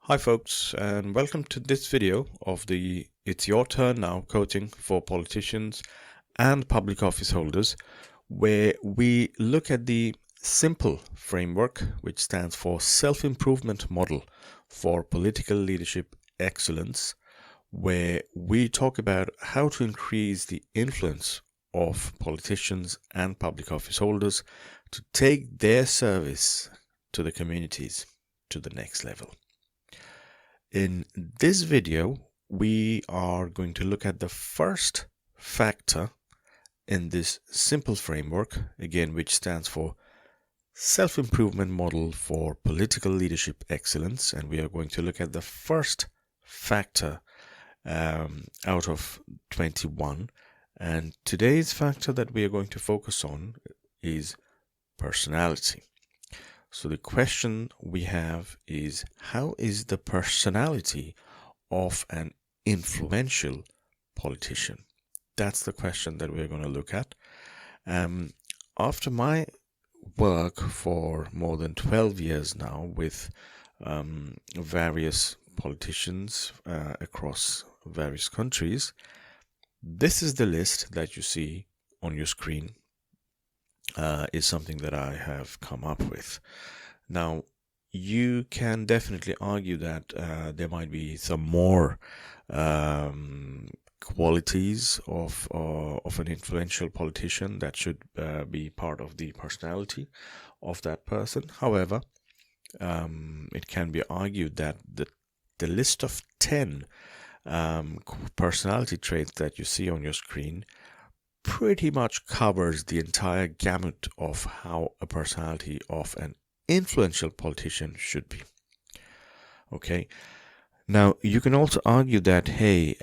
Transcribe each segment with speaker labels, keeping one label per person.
Speaker 1: Hi folks, and welcome to this video of the It's Your Turn Now coaching for politicians and public office holders, where we look at the simple framework, which stands for self-improvement model for political leadership excellence, where we talk about how to increase the influence of politicians and public office holders to take their service to the communities to the next level. In this video, we are going to look at the first factor in this simple framework, again, which stands for self-improvement model for political leadership excellence. And we are going to look at the first factor out of 21. And today's factor that we are going to focus on is personality. So the question we have is, how is the personality of an influential politician? That's the question that we're going to look at. After my work for more than 12 years now with various politicians across various countries, this is the list that you see on your screen. Is something that I have come up with. Now, you can definitely argue that there might be some more qualities of an influential politician that should be part of the personality of that person. However, it can be argued that the list of 10 personality traits that you see on your screen pretty much covers the entire gamut of how a personality of an influential politician should be. Okay, now you can also argue that, hey,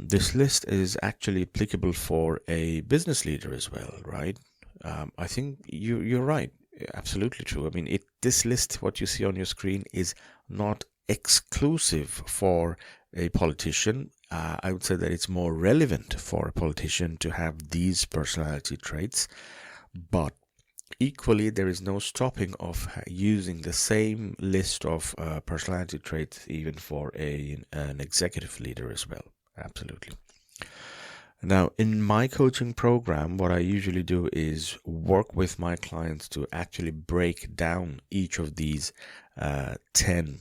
Speaker 1: this list is actually applicable for a business leader as well, right? I think you're right. Absolutely true. I mean, this list, what you see on your screen, is not exclusive for a politician. I would say that it's more relevant for a politician to have these personality traits, but equally there is no stopping of using the same list of personality traits even for an executive leader as well. Absolutely. Now, in my coaching program, what I usually do is work with my clients to actually break down each of these 10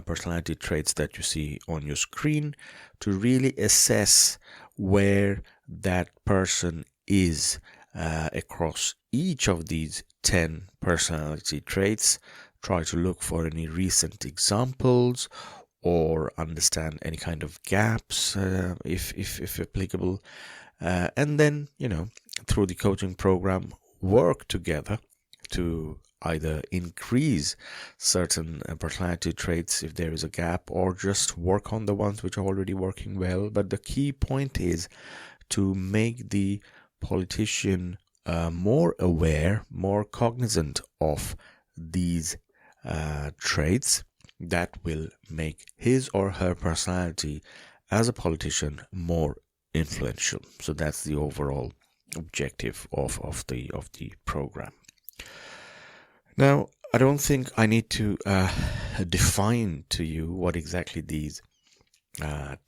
Speaker 1: personality traits that you see on your screen to really assess where that person is across each of these 10 personality traits. Try to look for any recent examples or understand any kind of gaps if applicable, and then through the coaching program work together to either increase certain personality traits if there is a gap, or just work on the ones which are already working well. But the key point is to make the politician more aware, more cognizant of these traits that will make his or her personality as a politician more influential. So that's the overall objective of the program. Now, I don't think I need to define to you what exactly these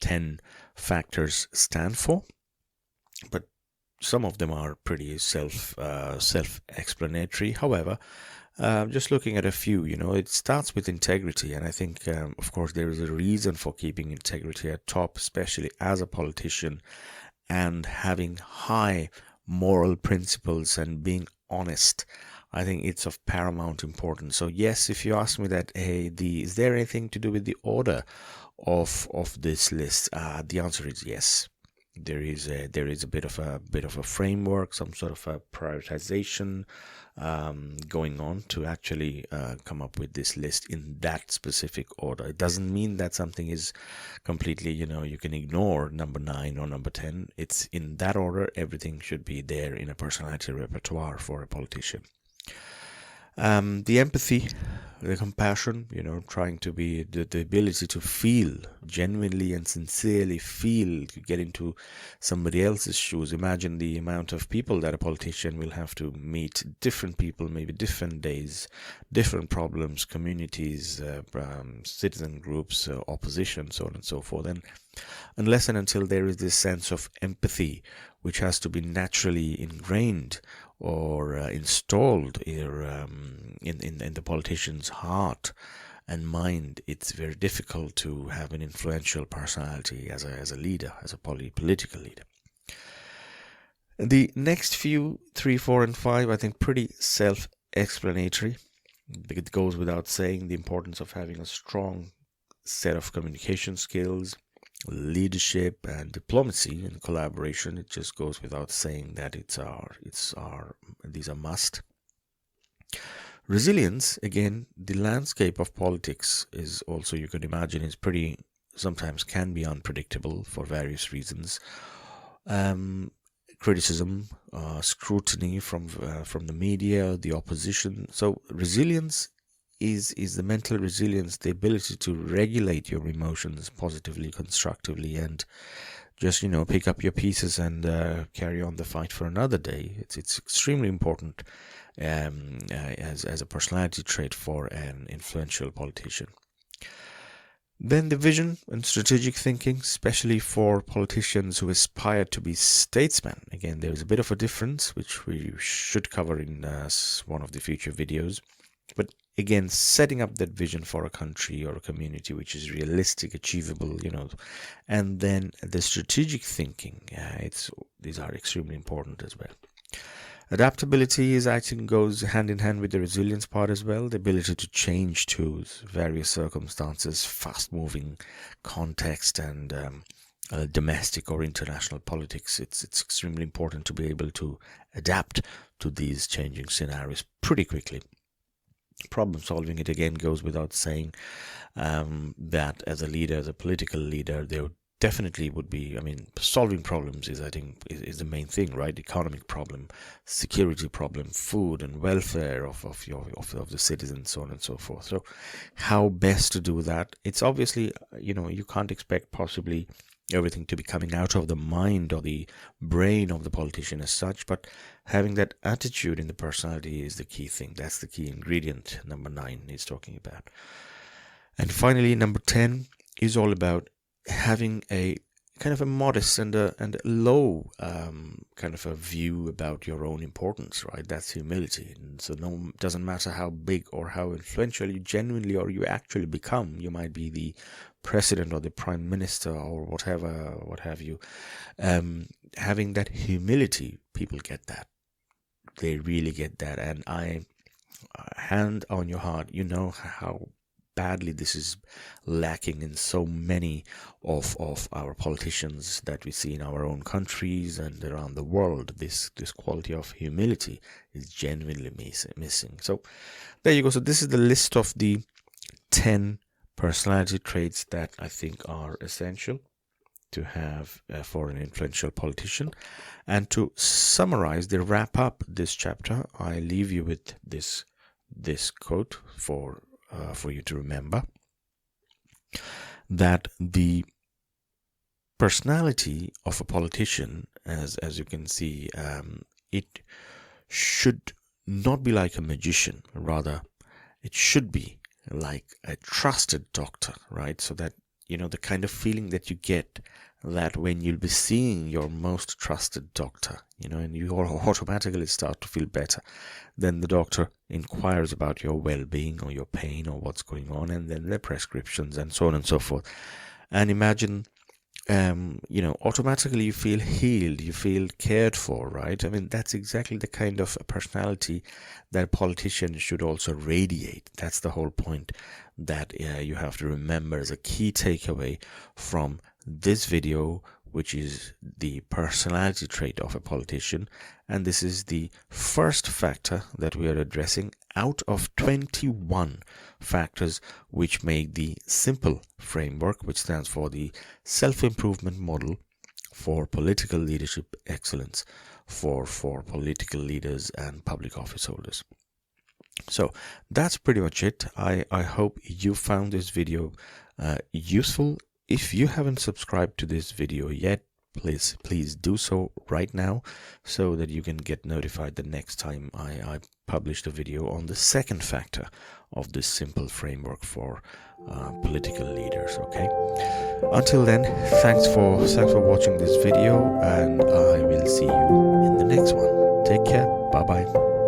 Speaker 1: 10 factors stand for, but some of them are pretty self-explanatory. However, just looking at a few, it starts with integrity, and I think, of course, there is a reason for keeping integrity at top, especially as a politician, and having high moral principles and being honest. I think it's of paramount importance. So yes, if you ask me that, hey, is there anything to do with the order of this list? The answer is yes. There is a bit of a framework, some sort of a prioritization going on to actually come up with this list in that specific order. It doesn't mean that something is completely, you can ignore number 9 or number 10. It's in that order. Everything should be there in a personality repertoire for a politician. The empathy, the compassion, trying to be the ability to feel genuinely and sincerely feel, to get into somebody else's shoes. Imagine the amount of people that a politician will have to meet, different people, maybe different days, different problems, communities, citizen groups, opposition, so on and so forth. And unless and until there is this sense of empathy, which has to be naturally ingrained or installed in the politician's heart and mind, it's very difficult to have an influential personality as a leader, as a political leader. The next few, 3, 4, and 5, I think pretty self-explanatory. It goes without saying the importance of having a strong set of communication skills, leadership, and diplomacy and collaboration. It just goes without saying that these are must. Resilience, again, the landscape of politics is also, you can imagine, is pretty, sometimes can be unpredictable for various reasons. Criticism, scrutiny from the media, the opposition. So resilience is the mental resilience, the ability to regulate your emotions positively, constructively, and just pick up your pieces and carry on the fight for another day. It's extremely important as a personality trait for an influential politician. Then the vision and strategic thinking, especially for politicians who aspire to be statesmen. Again, there is a bit of a difference, which we should cover in one of the future videos. But again, setting up that vision for a country or a community which is realistic, achievable, and then the strategic thinking, these are extremely important as well. Adaptability is, I think, goes hand in hand with the resilience part as well. The ability to change to various circumstances, fast-moving context, and domestic or international politics. It's extremely important to be able to adapt to these changing scenarios pretty quickly. Problem solving, it again goes without saying that as a leader, as a political leader, there definitely would be, solving problems is, I think, is the main thing, right? Economic problem, security problem, food and welfare of the citizens, so on and so forth. So how best to do that? It's obviously, you can't expect possibly everything to be coming out of the mind or the brain of the politician as such, but having that attitude in the personality is the key thing. That's the key ingredient number 9 is talking about. And finally, number 10 is all about having a kind of a modest and a low kind of a view about your own importance, right? That's humility. And so doesn't matter how big or how influential you genuinely or you actually become. You might be the president or the prime minister or whatever, what have you. Having that humility, people get that. They really get that. And hand on your heart, how badly this is lacking in so many of our politicians that we see in our own countries and around the world. This quality of humility is genuinely missing. So there you go. So this is the list of the 10 personality traits that I think are essential to have for an influential politician. And to summarize, to wrap up this chapter, I leave you with this quote for you to remember, that the personality of a politician, as you can see, it should not be like a magician. Rather, it should be like a trusted doctor, right? So that, the kind of feeling that you get that when you'll be seeing your most trusted doctor, and you automatically start to feel better, then the doctor inquires about your well-being or your pain or what's going on, and then their prescriptions and so on and so forth. And imagine, automatically you feel healed, you feel cared for, right? That's exactly the kind of personality that a politician should also radiate. That's the whole point that you have to remember as a key takeaway from this video, which is the personality trait of a politician. And this is the first factor that we are addressing out of 21 factors which make the SIMPLE framework, which stands for the self-improvement model for political leadership excellence for political leaders and public office holders. So that's pretty much it. I hope you found this video useful. If you haven't subscribed to this video yet, please do so right now, so that you can get notified the next time I publish the video on the second factor of this simple framework for political leaders. Okay, until then, thanks for watching this video, and I will see you in the next one. Take care. Bye bye.